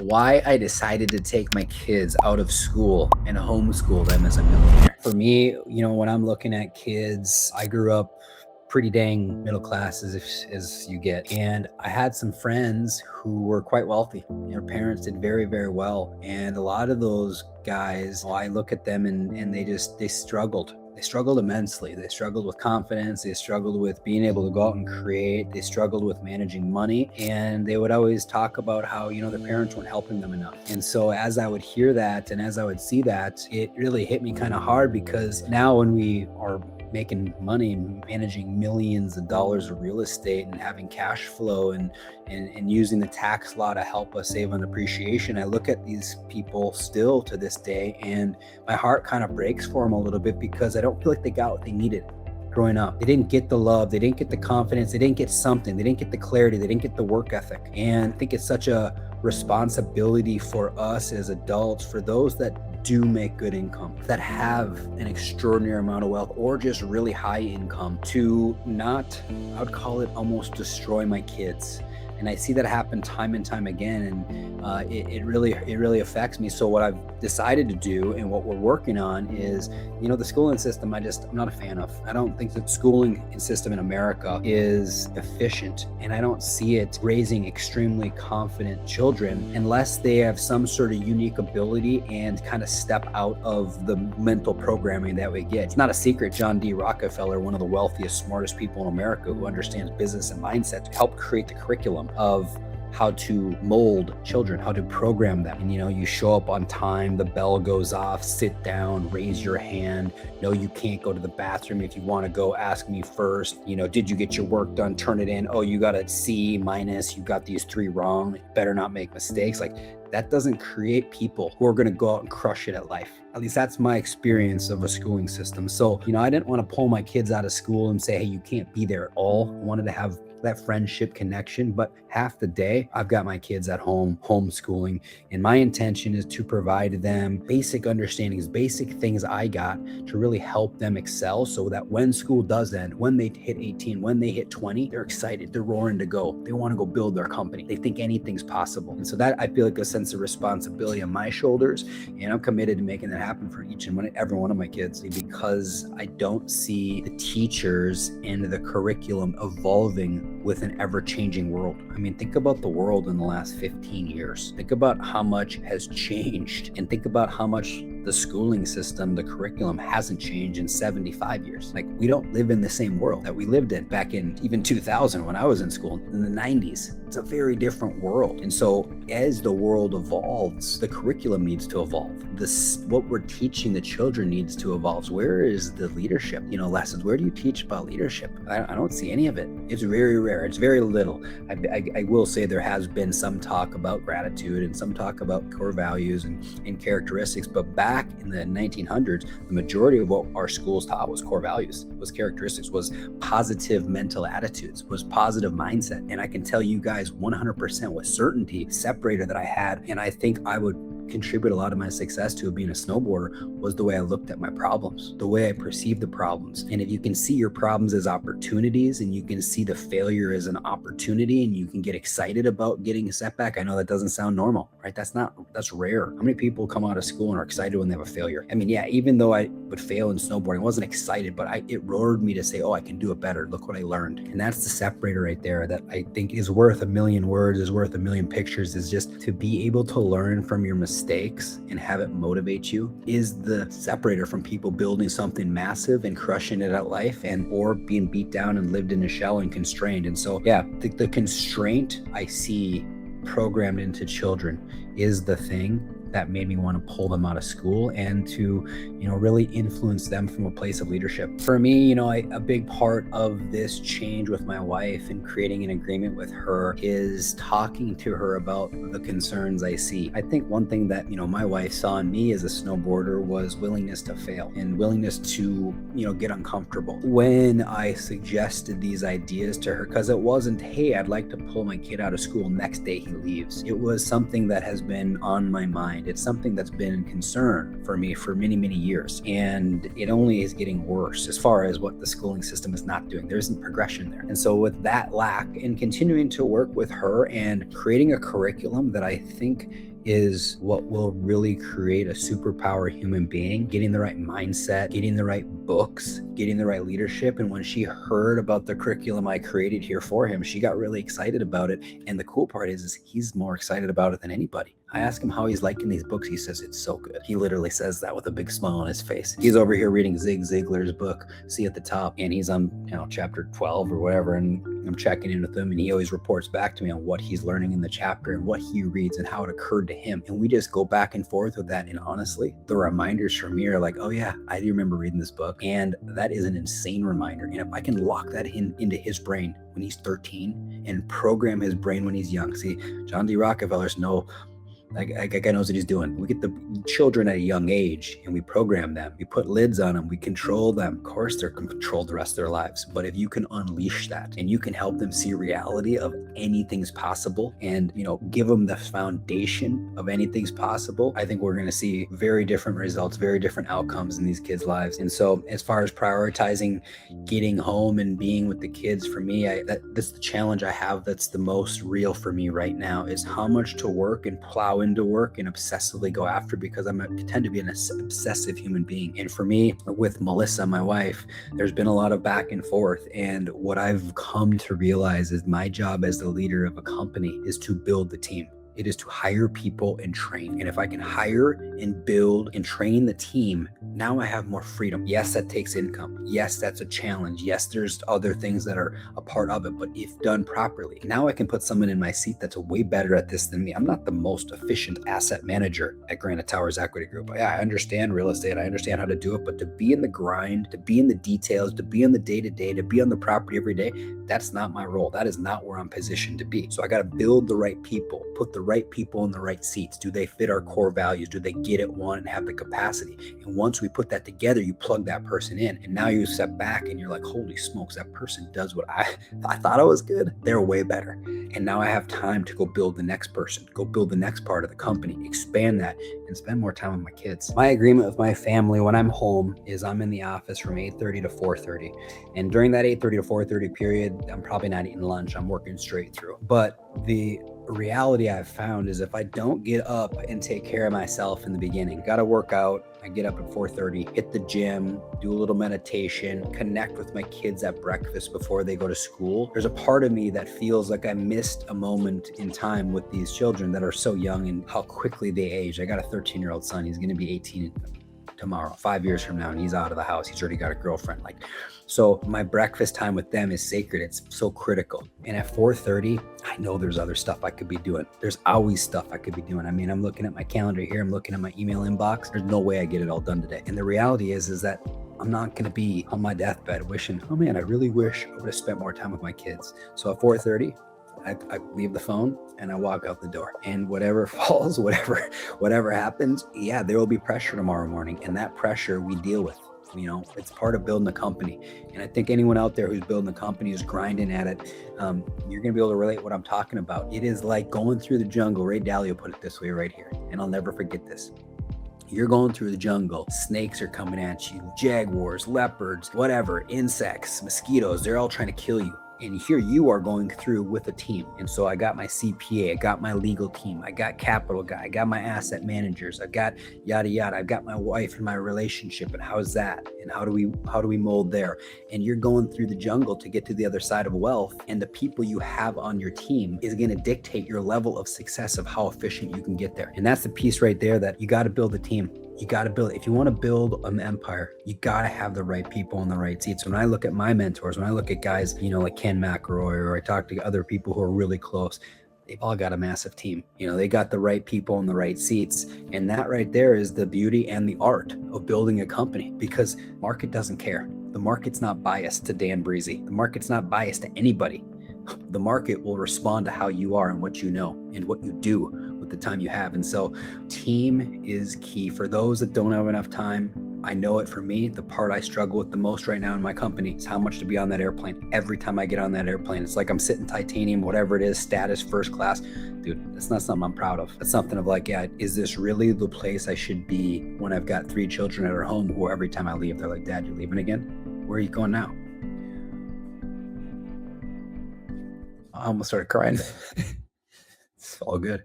Why I decided to take my kids out of school and homeschool them as a millionaire. For me, when I'm looking at kids, I grew up pretty dang middle class as you get. And I had some friends who were quite wealthy. Their parents did very, very well. And a lot of those guys, I look at them and they struggled. They struggled immensely. They struggled with confidence. They struggled with being able to go out and create. They struggled with managing money. And they would always talk about how, their parents weren't helping them enough. And so as I would hear that and as I would see that, it really hit me kind of hard, because now when we are making money and managing millions of dollars of real estate and having cash flow and using the tax law to help us save on depreciation, I look at these people still to this day and my heart kind of breaks for them a little bit, because I don't feel like they got what they needed growing up. They didn't get the love, they didn't get the confidence, they didn't get something, they didn't get the clarity, they didn't get the work ethic. And I think it's such a responsibility for us as adults, for those that do make good income, that have an extraordinary amount of wealth or just really high income, to not, I would call it, almost destroy my kids. And I see that happen time and time again, and it really affects me. So what I've decided to do and what we're working on is, the schooling system, I'm not a fan of. I don't think the schooling system in America is efficient, and I don't see it raising extremely confident children unless they have some sort of unique ability and kind of step out of the mental programming that we get. It's not a secret. John D. Rockefeller, one of the wealthiest, smartest people in America, who understands business and mindset, helped create the curriculum of how to mold children, how to program them. And you show up on time, the bell goes off, sit down, raise your hand. No, you can't go to the bathroom. If you want to go, ask me first. Did you get your work done? Turn it in. Oh, you got a C minus, you got these 3 wrong. You better not make mistakes. That doesn't create people who are going to go out and crush it at life. At least that's my experience of a schooling system. So, I didn't want to pull my kids out of school and say, hey, you can't be there at all. I wanted to have that friendship connection, but half the day I've got my kids at home homeschooling, and my intention is to provide them basic understandings, basic things I got to really help them excel, so that when school does end, when they hit 18, when they hit 20, they're excited, they're roaring to go, they want to go build their company, they think anything's possible. And so that, I feel like, a sense of responsibility on my shoulders, and I'm committed to making that happen for each and every one of my kids, because I don't see the teachers and the curriculum evolving with an ever-changing world. I mean, think about the world in the last 15 years. Think about how much has changed, and think about how much the schooling system, the curriculum, hasn't changed in 75 years. We don't live in the same world that we lived in back in even 2000 when I was in school, in the 90s. It's a very different world. And so as the world evolves, the curriculum needs to evolve. What we're teaching the children needs to evolve. Where is the leadership, lessons? Where do you teach about leadership? I don't see any of it. It's very rare. It's very little. I will say there has been some talk about gratitude and some talk about core values and characteristics, but back in the 1900s, the majority of what our schools taught was core values, was characteristics, was positive mental attitudes, was positive mindset. And I can tell you guys 100% with certainty, separator that I had, and I think I would contribute a lot of my success to being a snowboarder, was the way I looked at my problems, the way I perceived the problems. And if you can see your problems as opportunities, and you can see the failure as an opportunity, and you can get excited about getting a setback. I know that doesn't sound normal, right? That's rare. How many people come out of school and are excited when they have a failure? I mean, yeah, even though I would fail in snowboarding, I wasn't excited, but it roared me to say, oh, I can do it better. Look what I learned. And that's the separator right there that I think is worth a million words, is worth a million pictures, is just to be able to learn from your mistakes and have it motivate you, is the separator from people building something massive and crushing it at life, or being beat down and lived in a shell and constrained. And so, yeah, the constraint I see programmed into children is the thing that made me want to pull them out of school and to, really influence them from a place of leadership. For me, a big part of this change with my wife and creating an agreement with her is talking to her about the concerns I see. I think one thing that, my wife saw in me as a snowboarder was willingness to fail and willingness to, get uncomfortable. When I suggested these ideas to her, because it wasn't, hey, I'd like to pull my kid out of school, next day he leaves. It was something that has been on my mind mind. It's something that's been a concern for me for many, many years. And it only is getting worse as far as what the schooling system is not doing. There isn't progression there. And so with that lack, and continuing to work with her and creating a curriculum that I think is what will really create a superpower human being, getting the right mindset, getting the right books, getting the right leadership. And when she heard about the curriculum I created here for him, she got really excited about it. And the cool part is he's more excited about it than anybody. I ask him how he's liking these books. He says it's so good. He literally says that with a big smile on his face. He's over here reading Zig Ziglar's book, See at the Top, and he's on chapter 12 or whatever, and I'm checking in with him, and he always reports back to me on what he's learning in the chapter and what he reads and how it occurred to him. And we just go back and forth with that. And honestly, the reminders for me are like, oh yeah, I do remember reading this book. And that is an insane reminder. And if I can lock that into his brain when he's 13 and program his brain when he's young. See, John D. Rockefeller's That guy knows what he's doing. We get the children at a young age and we program them. We put lids on them. We control them. Of course, they're controlled the rest of their lives. But if you can unleash that and you can help them see reality of anything's possible and, give them the foundation of anything's possible, I think we're going to see very different results, very different outcomes in these kids' lives. And so as far as prioritizing getting home and being with the kids, for me, that's the challenge I have that's the most real for me right now is how much to work and plow into work and obsessively go after, because I tend to be an obsessive human being. And for me, with Melissa, my wife, there's been a lot of back and forth. And what I've come to realize is my job as the leader of a company is to build the team. It is to hire people and train. And if I can hire and build and train the team, now I have more freedom. Yes, that takes income. Yes, that's a challenge. Yes, there's other things that are a part of it, but if done properly, now I can put someone in my seat that's way better at this than me. I'm not the most efficient asset manager at Granite Towers Equity Group. Yeah, I understand real estate. I understand how to do it, but to be in the grind, to be in the details, to be on the day-to-day, to be on the property every day, that's not my role. That is not where I'm positioned to be. So I got to build the right people, put the right people in the right seats. Do they fit our core values? Do they get it, want, and have the capacity? And once we put that together, you plug that person in, and now you step back and you're like, holy smokes, that person does what I thought I was good. They're way better. And now I have time to go build the next person, go build the next part of the company, expand that, and spend more time with my kids. My agreement with my family when I'm home is I'm in the office from 8:30 to 4:30. And during that 8:30 to 4:30 period, I'm probably not eating lunch. I'm working straight through. But the reality I've found is if I don't get up and take care of myself in the beginning, got to work out. I get up at 4:30, hit the gym, do a little meditation, connect with my kids at breakfast before they go to school. There's a part of me that feels like I missed a moment in time with these children that are so young and how quickly they age. I got a 13-year-old son. He's going to be 18 tomorrow, 5 years from now, and he's out of the house. He's already got a girlfriend. So my breakfast time with them is sacred. It's so critical. And at 4:30, I know there's other stuff I could be doing. There's always stuff I could be doing. I mean, I'm looking at my calendar here. I'm looking at my email inbox. There's no way I get it all done today. And the reality is that I'm not going to be on my deathbed wishing, oh man, I really wish I would have spent more time with my kids. So at 4:30, I leave the phone and I walk out the door, and whatever falls, whatever happens, yeah, there will be pressure tomorrow morning, and that pressure we deal with. It's part of building a company. And I think anyone out there who's building a company, who's grinding at it, you're going to be able to relate what I'm talking about. It is like going through the jungle. Ray Dalio put it this way right here, and I'll never forget this. You're going through the jungle. Snakes are coming at you, jaguars, leopards, whatever, insects, mosquitoes, they're all trying to kill you. And here you are going through with a team. And so I got my CPA, I got my legal team, I got capital guy, I got my asset managers, I got yada, yada. I've got my wife and my relationship, and how's that? And how do we mold there? And you're going through the jungle to get to the other side of wealth. And the people you have on your team is going to dictate your level of success of how efficient you can get there. And that's the piece right there that you got to build a team. You got to build, if you want to build an empire, you got to have the right people in the right seats. When I look at my mentors, when I look at guys, like Ken McElroy, or I talk to other people who are really close, they've all got a massive team. They got the right people in the right seats. And that right there is the beauty and the art of building a company, because market doesn't care. The market's not biased to Dan Breezy. The market's not biased to anybody. The market will respond to how you are and what you know and what you do with the time you have. And so team is key. For those that don't have enough time, I know it for me. The part I struggle with the most right now in my company is how much to be on that airplane. Every time I get on that airplane, it's like I'm sitting titanium, whatever it is, status, first class. dude, that's not something I'm proud of. That's something of like, yeah, is this really the place I should be when I've got 3 children at our home who every time I leave, they're like, Dad, you're leaving again? Where are you going now? I almost started crying. It's all good.